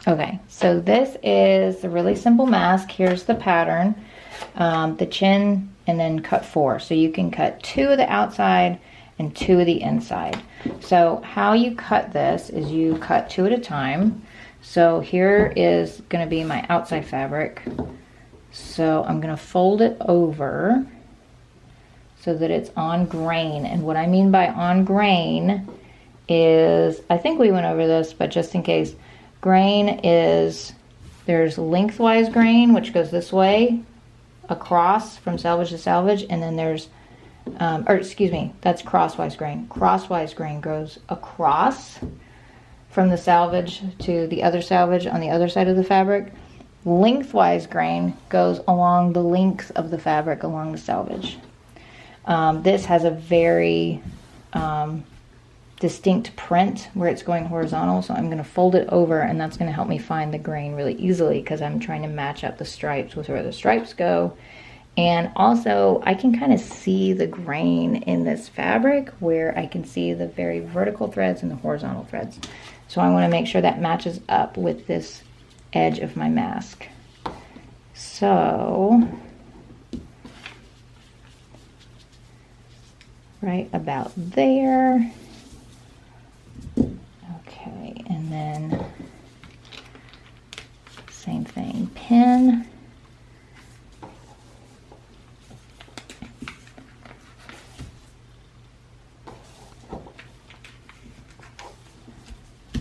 Okay, so this is a really simple mask. Here's the pattern, the chin, and then cut 4. So you can cut 2 of the outside and 2 of the inside. So how you cut this is you cut 2 at a time. So here is going to be my outside fabric. So I'm going to fold it over so that it's on grain. And what I mean by on grain is, I think we went over this, but just in case, grain is, there's lengthwise grain, which goes this way across from selvage to selvage, and then there's, or excuse me, that's crosswise grain. Crosswise grain goes across from the selvage to the other selvage on the other side of the fabric. Lengthwise grain goes along the length of the fabric along the selvage. This has a very distinct print where it's going horizontal, so I'm going to fold it over, and that's going to help me find the grain really easily because I'm trying to match up the stripes with where the stripes go. And also I can kind of see the grain in this fabric where I can see the very vertical threads and the horizontal threads. So I want to make sure that matches up with this edge of my mask. So right about there. Okay, and then same thing, pin.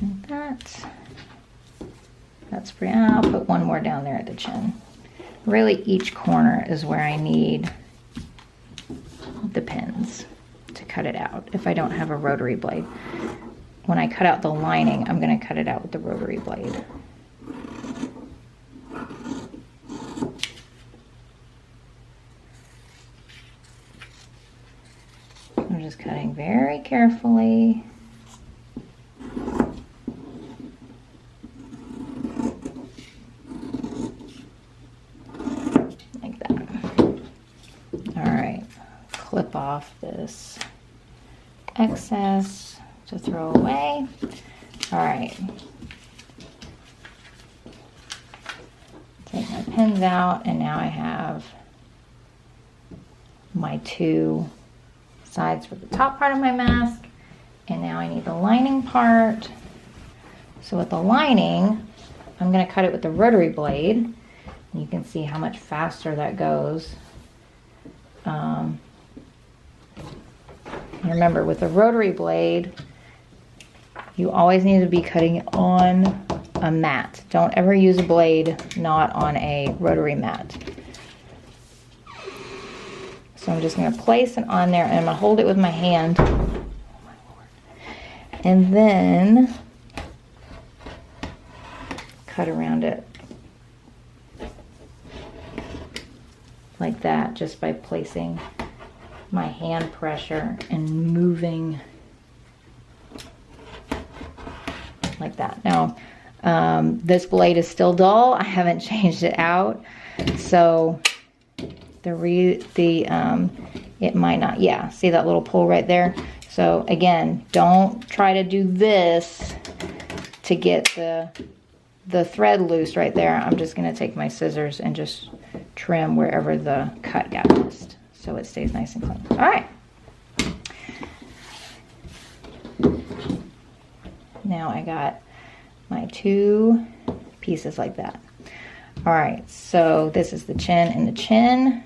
Like that. That's pretty, I'll put one more down there at the chin. Really each corner is where I need the pins to cut it out if I don't have a rotary blade. When I cut out the lining, I'm going to cut it out with the rotary blade. I'm just cutting very carefully. Like that. All right, clip off this excess to throw away. All right, take my pins out, and now I have my 2 sides for the top part of my mask, and now I need the lining part. So with the lining, I'm going to cut it with the rotary blade, and you can see how much faster that goes. Remember, with the rotary blade, you always need to be cutting on a mat. Don't ever use a blade not on a rotary mat. So I'm just going to place it on there, and I'm going to hold it with my hand. Oh my Lord. And then cut around it like that, just by placing my hand pressure and moving like that. Now, this blade is still dull. I haven't changed it out, so it might not, yeah, see that little pull right there? So again, don't try to do this to get the thread loose right there. I'm just going to take my scissors and just trim wherever the cut got missed so it stays nice and clean. All right. Now I got my 2 pieces like that. All right, so this is the chin and the chin.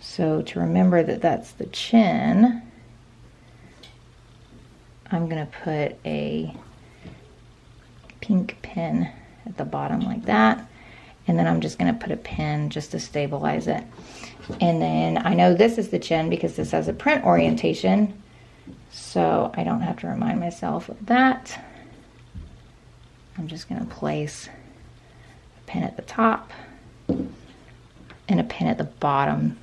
So to remember that that's the chin, I'm going to put a pink pin at the bottom like that. And then I'm just going to put a pin just to stabilize it. And then I know this is the chin because this has a print orientation, so I don't have to remind myself of that. I'm just going to place a pin at the top and a pin at the bottom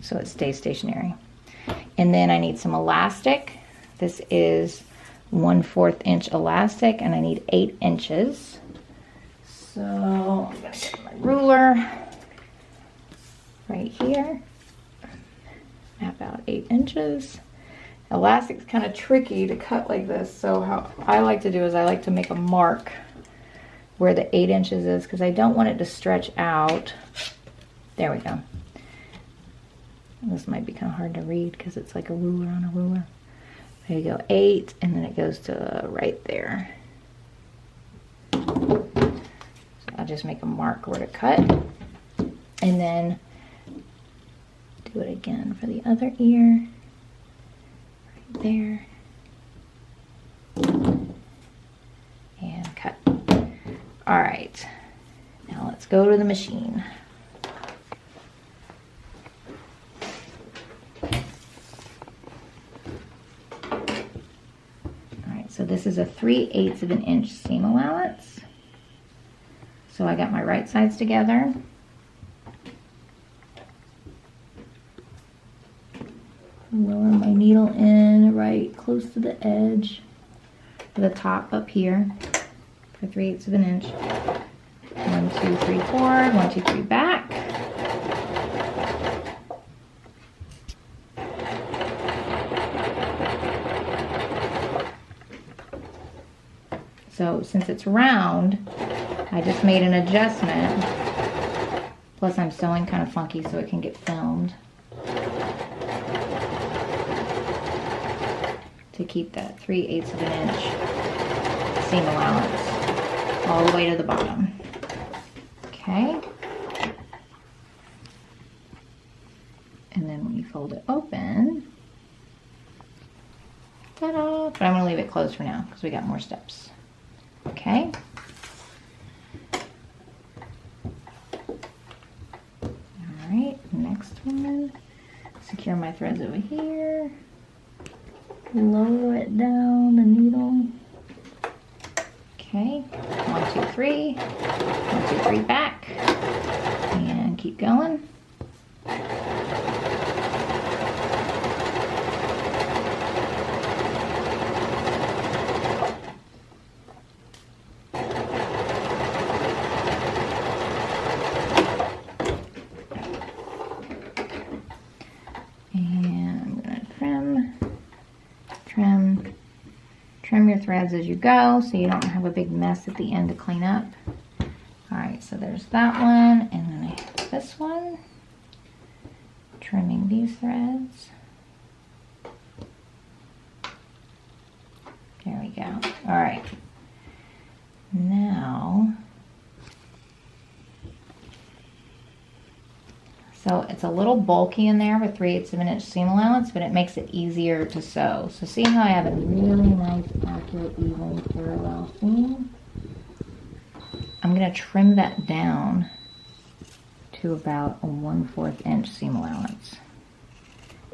so it stays stationary. And then I need some elastic. This is 1/4 inch elastic, and I need 8 inches. So I'm going to get my ruler right here, map out 8 inches, Elastic's kind of tricky to cut like this, so how I like to do is I like to make a mark where the 8 inches is, because I don't want it to stretch out. There we go. This might be kind of hard to read because it's like a ruler on a ruler. There you go, 8, and then it goes to right there. So I'll just make a mark where to cut, and then do it again for the other ear. Right there. And cut. All right, now let's go to the machine. So this is a 3/8 of an inch seam allowance. So I got my right sides together. Lower my needle in right close to the edge, the top up here for 3/8 of an inch. 1, 2, 3 forward, 1, 2, 3 back. So since it's round, I just made an adjustment. Plus I'm sewing kind of funky so it can get filmed. To keep that 3/8 of an inch seam allowance all the way to the bottom. Okay. And then when you fold it open, ta-da! But I'm gonna leave it closed for now because we got more steps. Okay. All right, next one. Secure my threads over here. Lower it down the needle. Okay, 1, 2, 3. 1, 2, 3 back. And keep going. Trim your threads as you go so you don't have a big mess at the end to clean up. All right, so there's that one, and then I have this one. Trimming these threads. There we go. All right. Now, so it's a little bulky in there with 3/8 of an inch seam allowance, but it makes it easier to sew. So see how I have a really nice, accurate, even, parallel seam? I'm gonna trim that down to about a 1/4 inch seam allowance.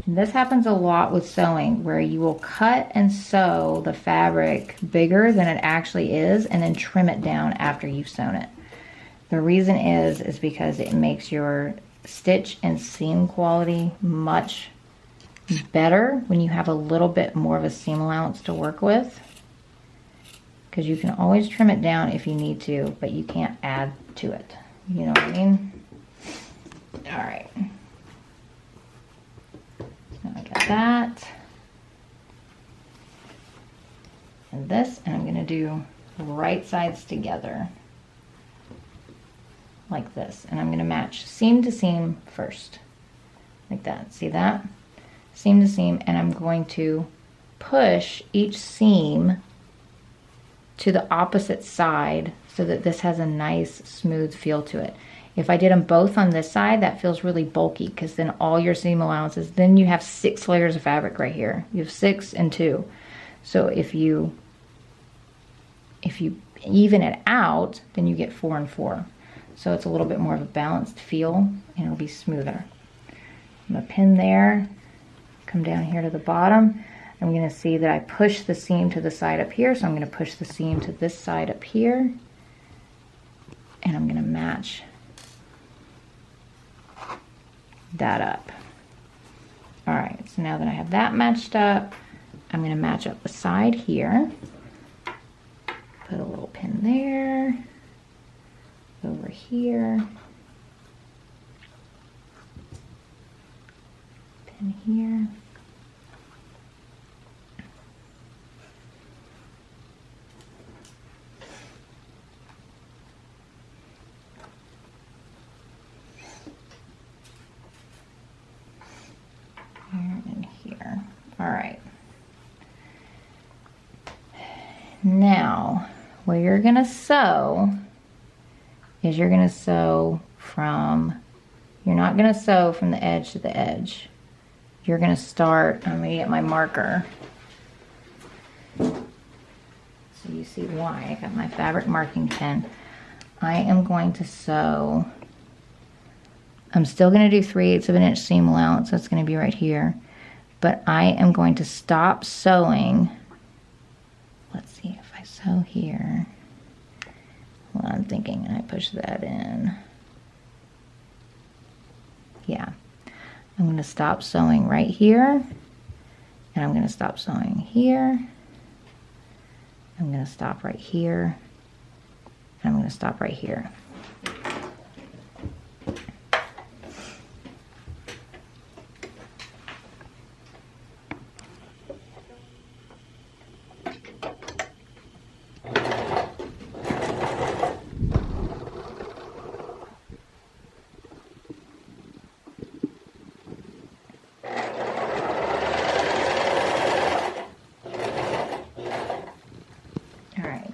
And this happens a lot with sewing, where you will cut and sew the fabric bigger than it actually is, and then trim it down after you've sewn it. The reason is because it makes your stitch and seam quality much better when you have a little bit more of a seam allowance to work with, because you can always trim it down if you need to, but you can't add to it. You know what I mean? All right. So I got that. And this, and I'm gonna do right sides together. Like this, and I'm going to match seam to seam first, like that. See that? Seam to seam, and I'm going to push each seam to the opposite side so that this has a nice smooth feel to it. If I did them both on this side, that feels really bulky, because then all your seam allowances, then you have 6 layers of fabric right here. You have 6 and 2. So if you even it out, then you get 4 and 4. So it's a little bit more of a balanced feel, and it'll be smoother. I'm gonna pin there, come down here to the bottom. I'm gonna see that I push the seam to the side up here, so I'm gonna push the seam to this side up here, and I'm gonna match that up. All right, so now that I have that matched up, I'm gonna match up the side here. Put a little pin there. Over here, pin here, Now, where you're gonna sew is you're gonna sew from, you're not gonna sew from the edge to the edge. You're gonna start, I'm gonna get my marker. So you see why, I got my fabric marking pen. I am going to sew, I'm still gonna do 3/8 of an inch seam allowance, that's gonna be right here. But I am going to stop sewing. Let's see if I sew here. Well, I'm thinking I push that in. Yeah, I'm gonna stop sewing right here. And I'm gonna stop sewing here. I'm gonna stop right here. And I'm gonna stop right here.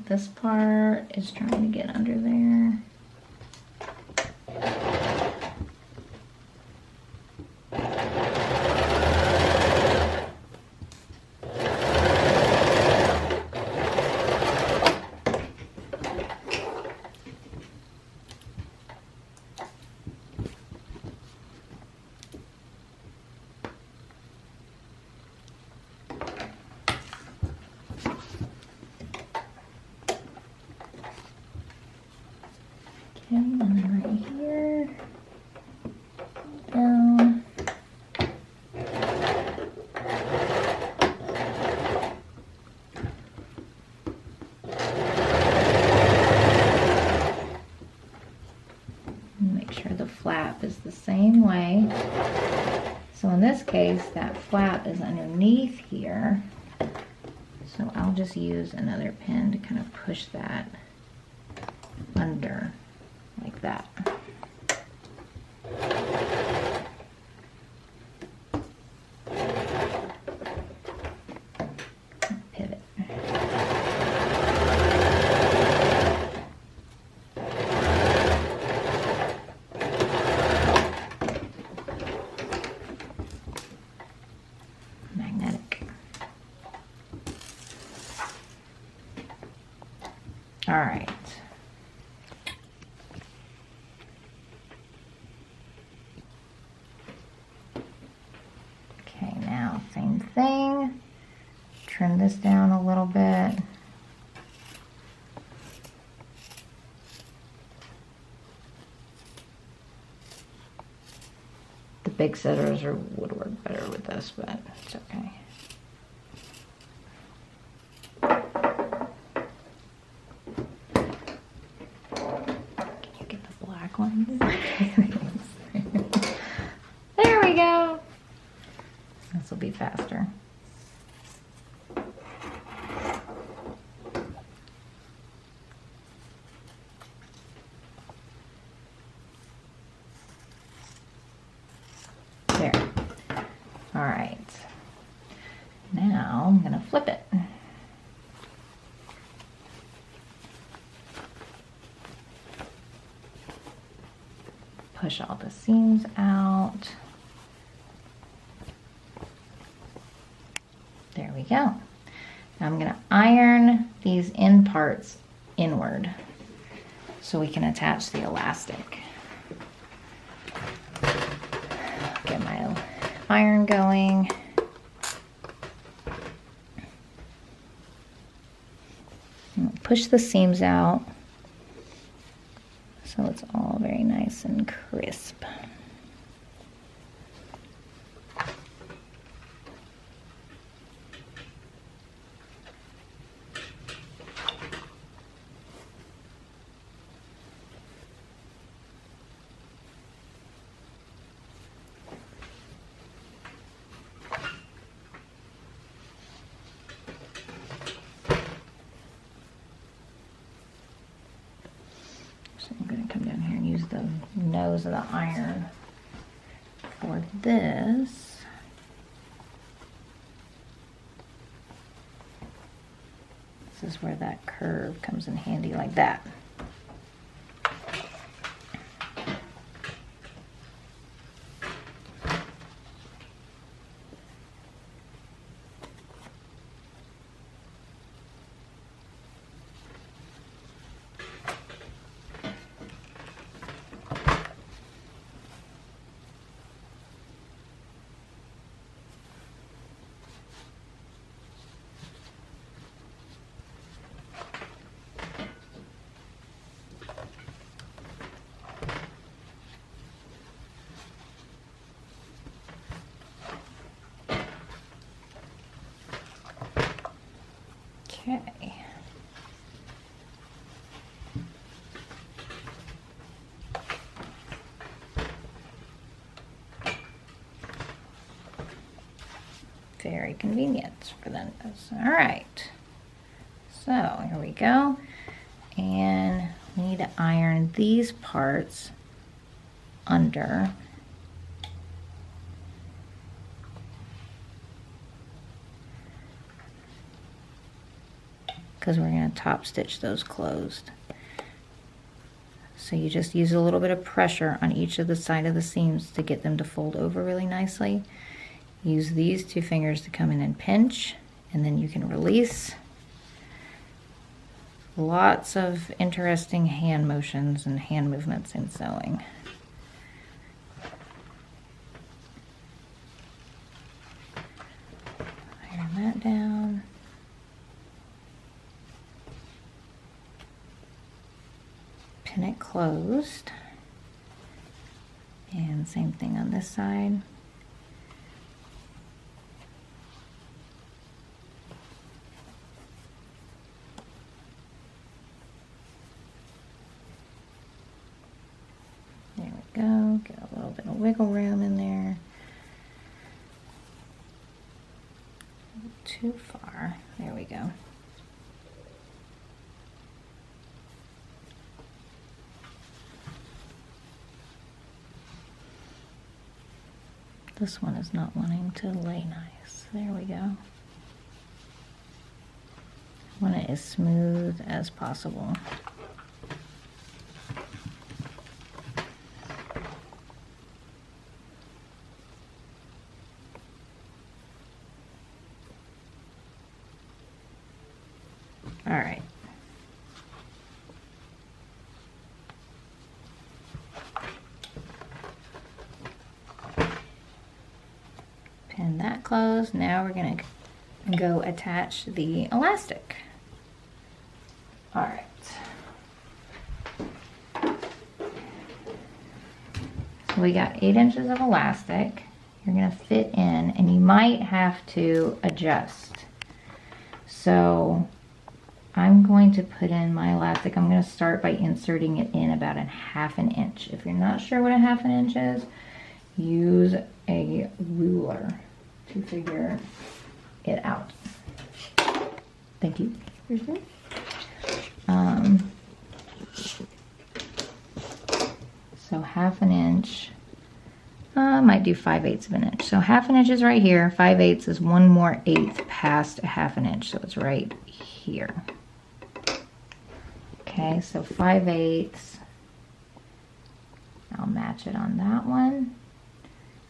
This part is trying to get under there. And then right here, down. Make sure the flap is the same way. So in this case, that flap is underneath here. So I'll just use another pin to kind of push that under. Like that. Pivot. Magnetic. All right. Same thing, trim this down a little bit. The big scissors would work better with this, but it's okay. Can you get the black ones? There we go. This will be faster. There. All right. Now I'm gonna flip it. Push all the seams out. There we go. Now I'm going to iron these end parts inward so we can attach the elastic. Get my iron going. Push the seams out so it's all very nice and crisp. I'm going to come down here and use the nose of the iron for this. This is where that curve comes in handy like that. Okay. Very convenient for them. All right. So here we go. And we need to iron these parts under. Because we're going to top stitch those closed. So you just use a little bit of pressure on each of the side of the seams to get them to fold over really nicely. Use these two fingers to come in and pinch, and then you can release. Lots of interesting hand motions and hand movements in sewing. Iron that down. Pin it closed. And same thing on this side. There we go. Get a little bit of wiggle room in there. Too far. There we go. This one is not wanting to lay nice. There we go. I want it as smooth as possible. All right. Pin that closed. Now we're going to go attach the elastic. All right. So we got 8 inches of elastic. You're going to fit in, and you might have to adjust. So I'm going to put in my elastic. I'm going to start by inserting it in about 1/2 inch. If you're not sure what 1/2 inch is, use a ruler to figure it out. Thank you. So 1/2 inch, I might do 5/8 of an inch. So 1/2 inch is right here. 5/8 is 1 more eighth past 1/2 inch. So it's right here. Okay, so 5/8. I'll match it on that one.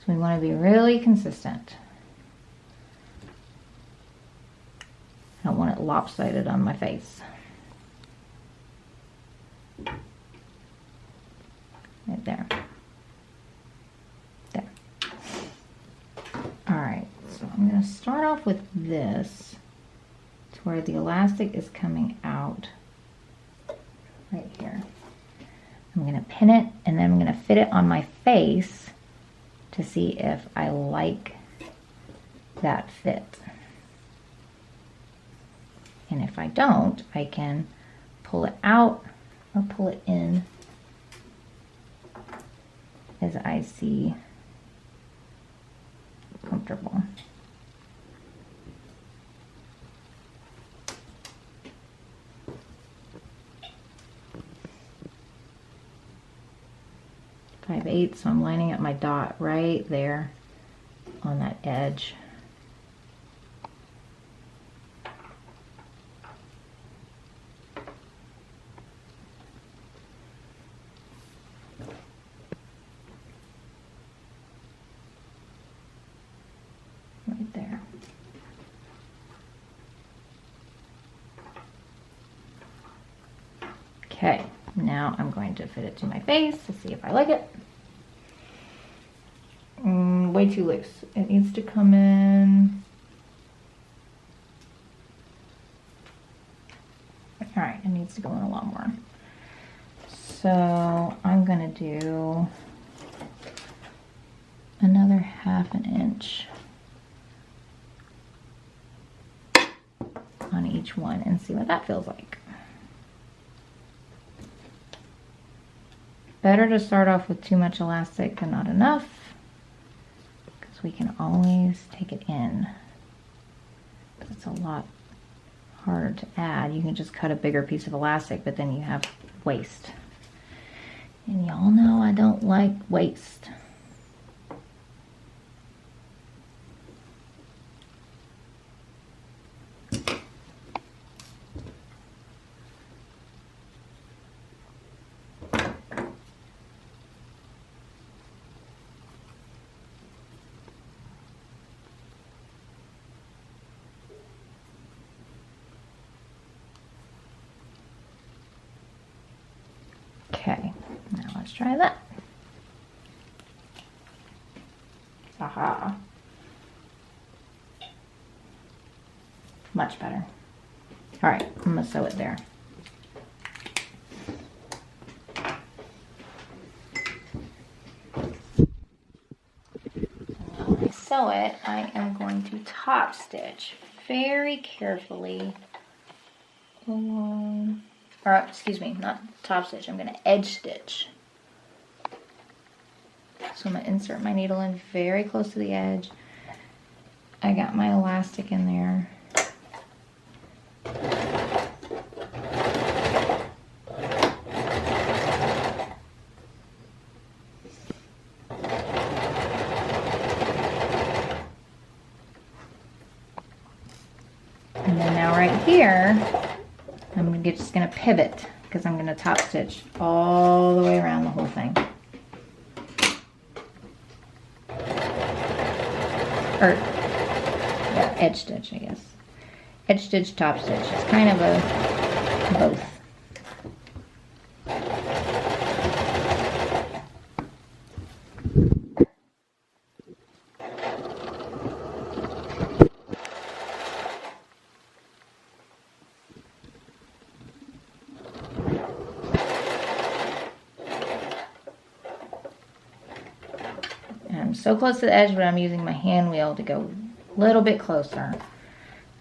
So we want to be really consistent. I don't want it lopsided on my face. Right there. There. All right, so I'm going to start off with this to where the elastic is coming out right here. I'm going to pin it, and then I'm going to fit it on my face to see if I like that fit. And if I don't, I can pull it out or pull it in as I see comfortable. .5/8, so I'm lining up my dot right there on that edge. Okay, now I'm going to fit it to my face to see if I like it. Way too loose. It needs to come in. All right, it needs to go in a lot more. So I'm gonna do another 1/2 inch on each one and see what that feels like. Better to start off with too much elastic than not enough, because we can always take it in. It's a lot harder to add. You can just cut a bigger piece of elastic, but then you have waste. And y'all know I don't like waste. Okay, now let's try that. Aha. Much better. All right, I'm gonna sew it there. When I sew it, I am going to top stitch very carefully along, or excuse me, not top stitch, I'm going to edge stitch. So I'm going to insert my needle in very close to the edge. I got my elastic in there. And then now right here, I'm just going to pivot because I'm going to top stitch all the way around the whole thing. Or, yeah, edge stitch, I guess. Edge stitch, top stitch. It's kind of a both. I'm so close to the edge, but I'm using my hand wheel to go a little bit closer. I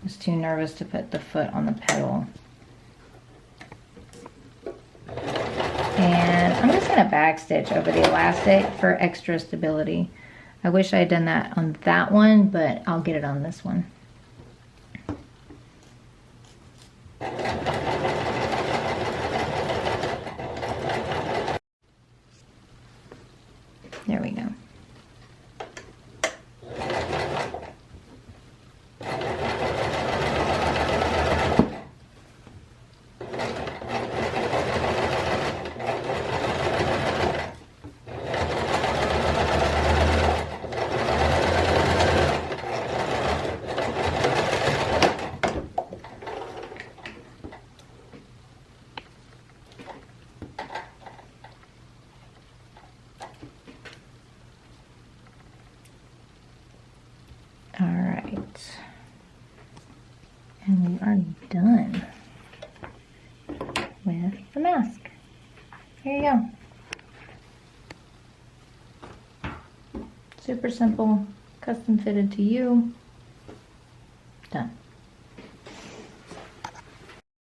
was too nervous to put the foot on the pedal. And I'm just going to back stitch over the elastic for extra stability. I wish I had done that on that one, but I'll get it on this one. There we go. All right, and we are done with the mask. Here you go. Super simple, custom fitted to you. Done.